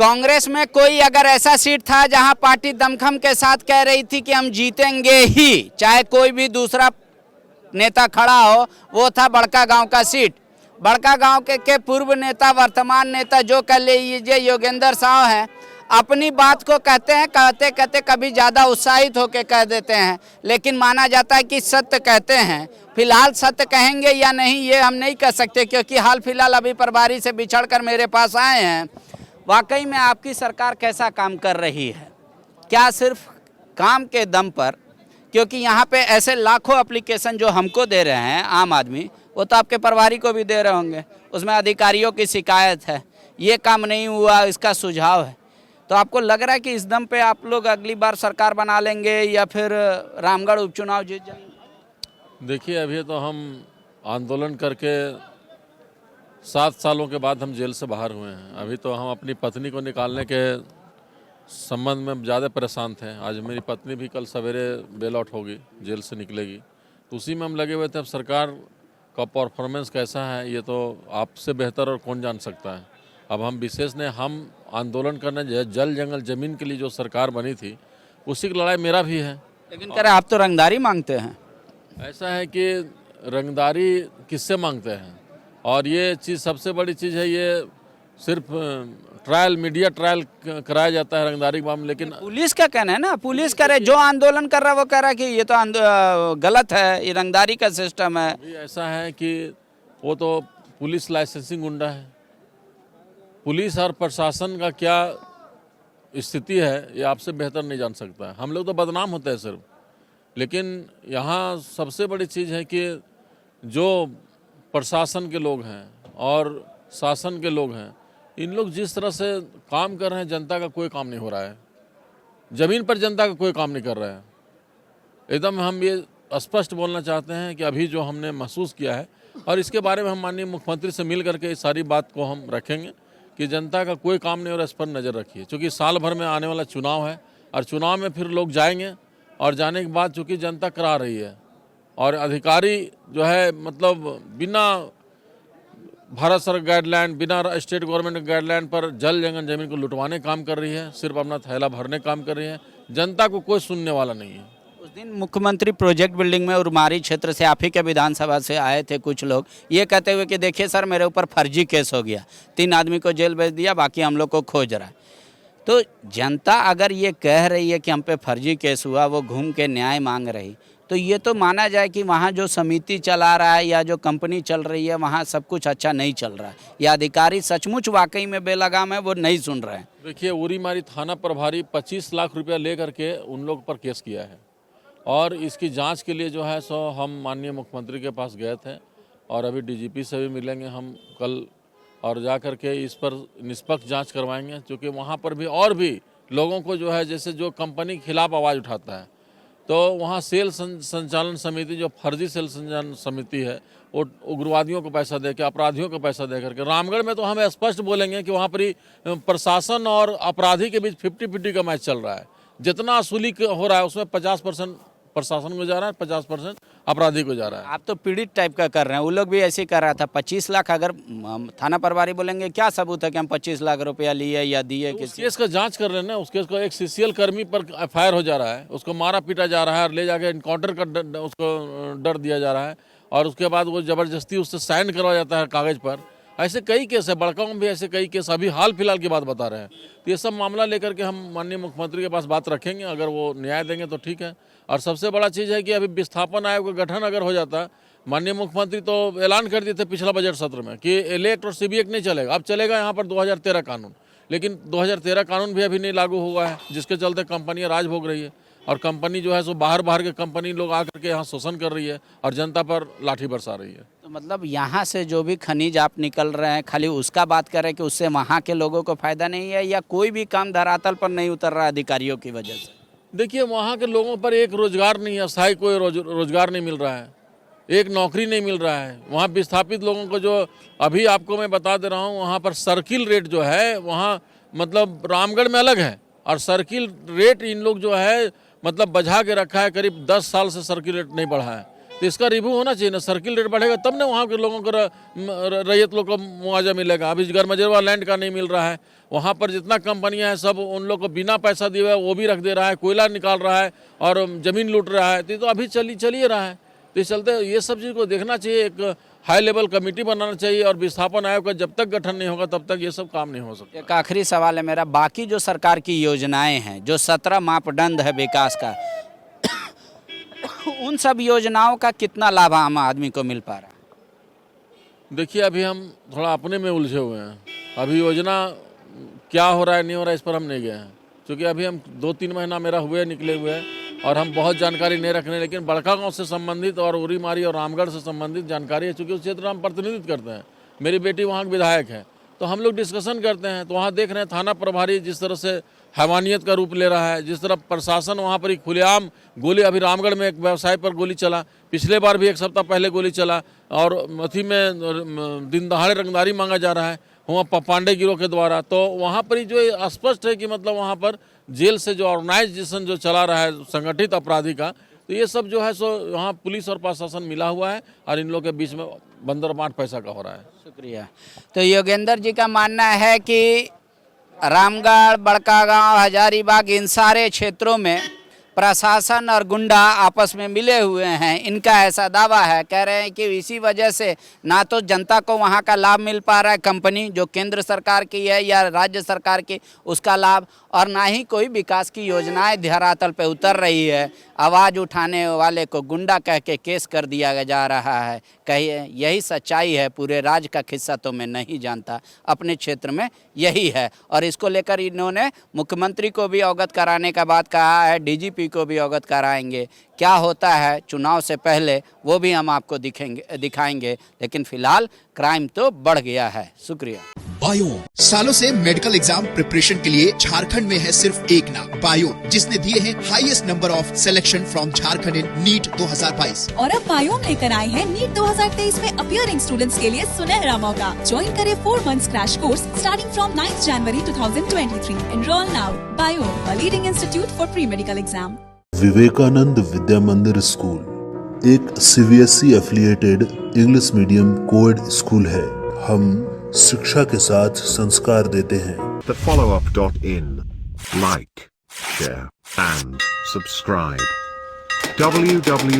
कांग्रेस में कोई अगर ऐसा सीट था जहां पार्टी दमखम के साथ कह रही थी कि हम जीतेंगे ही, चाहे कोई भी दूसरा नेता खड़ा हो, वो था बड़का गांव का सीट। बड़का गांव के पूर्व नेता, वर्तमान नेता जो कह लीजिए योगेंद्र साव हैं, अपनी बात को कहते हैं, कहते कहते कभी ज़्यादा उत्साहित होकर कह देते हैं, लेकिन माना जाता है कि सत्य कहते हैं। फिलहाल सत्य कहेंगे या नहीं ये हम नहीं कह सकते, क्योंकि हाल फिलहाल अभी प्रभारी से बिछड़कर मेरे पास आए हैं। वाकई में आपकी सरकार कैसा काम कर रही है? क्या सिर्फ काम के दम पर? क्योंकि यहाँ पे ऐसे लाखों एप्लीकेशन जो हमको दे रहे हैं आम आदमी, वो तो आपके प्रभारी को भी दे रहे होंगे, उसमें अधिकारियों की शिकायत है, ये काम नहीं हुआ, इसका सुझाव है। तो आपको लग रहा है कि इस दम पे आप लोग अगली बार सरकार बना लेंगे या फिर रामगढ़ उपचुनाव जीत जाएंगे? देखिए, अभी तो हम आंदोलन करके 7 सालों के बाद हम जेल से बाहर हुए हैं। अभी तो हम अपनी पत्नी को निकालने के संबंध में ज़्यादा परेशान थे। आज मेरी पत्नी भी कल सवेरे बेल आउट होगी, जेल से निकलेगी, तो उसी में हम लगे हुए थे। अब सरकार का परफॉर्मेंस कैसा है ये तो आपसे बेहतर और कौन जान सकता है। अब हम विशेष ने हम आंदोलन करने जल जंगल ज़मीन के लिए जो सरकार बनी थी, उसी की लड़ाई मेरा भी है। लेकिन कह रहे आप तो रंगदारी मांगते हैं। ऐसा है कि रंगदारी किससे मांगते हैं, और ये चीज़ सबसे बड़ी चीज़ है, ये सिर्फ ट्रायल, मीडिया ट्रायल कराया जाता है रंगदारी के मामले। लेकिन पुलिस का कहना है ना, पुलिस करे जो आंदोलन कर रहा है वो कह रहा है कि ये तो गलत है, ये रंगदारी का सिस्टम है। अभी ऐसा है कि वो तो पुलिस लाइसेंसिंग गुंडा है। पुलिस और प्रशासन का क्या स्थिति है ये आपसे बेहतर नहीं जान सकता है। हम लोग तो बदनाम होते हैं सिर्फ, लेकिन यहाँ सबसे बड़ी चीज़ है कि जो प्रशासन के लोग हैं और शासन के लोग हैं, इन लोग जिस तरह से काम कर रहे हैं, जनता का कोई काम नहीं हो रहा है। ज़मीन पर जनता का कोई काम नहीं कर रहा है। एकदम हम ये स्पष्ट बोलना चाहते हैं कि अभी जो हमने महसूस किया है, और इसके बारे में हम माननीय मुख्यमंत्री से मिल करके इस सारी बात को हम रखेंगे कि जनता का कोई काम नहीं हो रहा, इस पर नज़र रखिए। क्योंकि साल भर में आने वाला चुनाव है, और चुनाव में फिर लोग जाएंगे, और जाने के बाद चूँकि जनता करा रही है, और अधिकारी जो है मतलब बिना भारत सरकार गाइडलाइन, बिना स्टेट गवर्नमेंट गाइडलाइन पर जल जंगल जमीन को लुटवाने काम कर रही है, सिर्फ अपना थैला भरने काम कर रही है। जनता को कोई सुनने वाला नहीं है। उस दिन मुख्यमंत्री प्रोजेक्ट बिल्डिंग में उरमारी क्षेत्र से, आप ही के विधानसभा से आए थे कुछ लोग, ये कहते हुए कि देखिए सर मेरे ऊपर फर्जी केस हो गया, 3 आदमी को जेल भेज दिया, बाकी हम लोग को खोज रहा है। तो जनता अगर ये कह रही है कि हम पे फर्जी केस हुआ, वो घूम के न्याय मांग रही, तो ये तो माना जाए कि वहाँ जो समिति चला रहा है या जो कंपनी चल रही है, वहाँ सब कुछ अच्छा नहीं चल रहा है, या अधिकारी सचमुच वाकई में बेलगाम है, वो नहीं सुन रहे हैं। देखिए, उरीमारी थाना प्रभारी 25 लाख रुपया ले करके उन लोग पर केस किया है, और इसकी जांच के लिए जो है सो हम माननीय मुख्यमंत्री के पास गए थे, और अभी डीजीपी से भी मिलेंगे हम कल, और जा कर के इस पर निष्पक्ष जांच करवाएंगे। क्योंकि वहाँ पर भी और भी लोगों को जो है, जैसे जो कंपनी के खिलाफ आवाज़ उठाता है, तो वहाँ सेल संचालन समिति, जो फर्जी सेल संचालन समिति है, वो उग्रवादियों को पैसा दे के, अपराधियों को पैसा दे करके। रामगढ़ में तो हम स्पष्ट बोलेंगे कि वहाँ पर ही प्रशासन और अपराधी के बीच 50-50 का मैच चल रहा है। जितना वसूली हो रहा है उसमें 50% प्रशासन को जा रहा है, 50% अपराधी को जा रहा है। आप तो पीड़ित टाइप का कर रहे हैं, वो लोग भी ऐसे ही कर रहा था। 25 लाख अगर थाना प्रभारी बोलेंगे क्या सबूत है कि हम 25 लाख रुपया लिए या दिए? तो उस केस का जांच कर रहे हैं ना। उस केस को एक सीसीएल कर्मी पर एफआईआर हो जा रहा है, उसको मारा पीटा जा रहा है, और ले जाके इनकाउंटर का उसको डर दिया जा रहा है, और उसके बाद वो ज़बरदस्ती उससे साइन करवाया जाता है कागज़ पर। ऐसे कई केस है, बड़गांव में भी ऐसे कई केस अभी हाल फिलहाल की बात बता रहे हैं। तो ये सब मामला लेकर के हम माननीय मुख्यमंत्री के पास बात रखेंगे, अगर वो न्याय देंगे तो ठीक है। और सबसे बड़ा चीज़ है कि अभी विस्थापन आयोग का गठन अगर हो जाता, माननीय मुख्यमंत्री तो ऐलान कर दिए थे पिछला बजट सत्र में कि इलेक्ट और सीबी एक्ट नहीं चलेगा, अब चलेगा यहाँ पर 2013 कानून। लेकिन 2013 कानून भी अभी नहीं लागू हुआ है, जिसके चलते कंपनियाँ राज भोग रही है, और कंपनी जो है सो बाहर के कंपनी लोग आकर के यहाँ शोषण कर रही है, और जनता पर लाठी बरसा रही है। तो मतलब यहाँ से जो भी खनिज आप निकल रहे हैं, खाली उसका बात करें कि उससे वहाँ के लोगों को फायदा नहीं है, या कोई भी काम धरातल पर नहीं उतर रहा अधिकारियों की वजह से? देखिए, वहाँ के लोगों पर एक रोजगार नहीं है, अस्थायी कोई रोजगार नहीं मिल रहा है, एक नौकरी नहीं मिल रहा है। वहाँ विस्थापित लोगों को, जो अभी आपको मैं बता दे रहा हूँ, वहाँ पर सर्किल रेट जो है, वहाँ मतलब रामगढ़ में अलग है, और सर्किल रेट इन लोग जो है मतलब बजा के रखा है। करीब 10 साल से सर्किल रेट नहीं बढ़ा है। तो इसका रिव्यू होना चाहिए ना। सर्किल रेट बढ़ेगा तब ना वहाँ के लोगों को रैयत लोग को मुआवजा मिलेगा। अभी गरमजरवा लैंड का नहीं मिल रहा है, वहाँ पर जितना कंपनियां हैं सब उन लोग को बिना पैसा दिए हुए वो भी रख दे रहा है, कोयला निकाल रहा है और ज़मीन लूट रहा है। तो अभी चलिए रहा है। तो इस चलते ये सब चीज़ को देखना चाहिए, एक हाई लेवल कमेटी बनाना चाहिए और विस्थापन आयोग का जब तक गठन नहीं होगा तब तक ये सब काम नहीं हो सकता। एक आखिरी सवाल है मेरा, बाकी जो सरकार की योजनाएं हैं, जो 17 मापदंड है विकास का, उन सब योजनाओं का कितना लाभ आम आदमी को मिल पा रहा है? देखिए अभी हम थोड़ा अपने में उलझे हुए हैं। अभी योजना क्या हो रहा है नहीं हो रहा है इस पर हम नहीं गए हैं, क्योंकि अभी हम 2-3 महीना मेरा हुए निकले हुए हैं और हम बहुत जानकारी नहीं रख रहे हैं। लेकिन बड़का गांव से संबंधित और उरी मारी और रामगढ़ से संबंधित जानकारी है, चूँकि उस क्षेत्र में हम प्रतिनिधित्व करते हैं। मेरी बेटी वहाँ की विधायक है, तो हम लोग डिस्कशन करते हैं। तो वहाँ देख रहे हैं थाना प्रभारी जिस तरह से हैवानियत का रूप ले रहा है, जिस तरह प्रशासन वहाँ पर ही खुलेआम गोली, अभी रामगढ़ में एक व्यवसाय पर गोली चला, पिछले बार भी 1 सप्ताह पहले गोली चला, और अथी में दिन दहाड़े रंगदारी मांगा जा रहा है वहाँ पांडे गिरोह के द्वारा। तो वहाँ पर ही जो स्पष्ट है कि मतलब वहाँ पर जेल से जो ऑर्गेनाइजेशन जो चला रहा है संगठित अपराधी का, तो ये सब जो है सो वहाँ पुलिस और प्रशासन मिला हुआ है और इन लोगों के बीच में बंदर बांट पैसा का हो रहा है। शुक्रिया। तो योगेंद्र जी का मानना है कि रामगढ़, बड़कागांव, हजारीबाग, इन सारे क्षेत्रों में प्रशासन और गुंडा आपस में मिले हुए हैं। इनका ऐसा दावा है, कह रहे हैं कि इसी वजह से ना तो जनता को वहाँ का लाभ मिल पा रहा है, कंपनी जो केंद्र सरकार की है या राज्य सरकार की उसका लाभ, और ना ही कोई विकास की योजनाएं धरातल पे उतर रही है। आवाज़ उठाने वाले को गुंडा कह के केस कर दिया जा रहा है। कहिए यही सच्चाई है, पूरे राज्य का किस्सा तो मैं नहीं जानता, अपने क्षेत्र में यही है। और इसको लेकर इन्होंने मुख्यमंत्री को भी अवगत कराने का बात कहा है, डीजीपी को भी अवगत कराएंगे। क्या होता है चुनाव से पहले वो भी हम आपको दिखाएंगे, लेकिन फिलहाल क्राइम तो बढ़ गया है। शुक्रिया। बायो सालों से मेडिकल एग्जाम प्रिपरेशन के लिए झारखंड में है सिर्फ एक नाम, बायो, जिसने दिए हैं highest number of selection from Jharkhand in NEET 2022। और अब बायो लेकर आए हैं नीट 2023 में अपीयरिंग स्टूडेंट्स के लिए सुनहरा मौका। ज्वाइन करें 4 months crash course starting from 9 जनवरी 2023। Enroll now. Bio, a leading institute for pre medical exam. Vivekananda Vidya Mandir school एक CBSE affiliated English medium coed school है। हम शिक्षा के साथ संस्कार देते हैं। The followup.in. Like, share and subscribe. www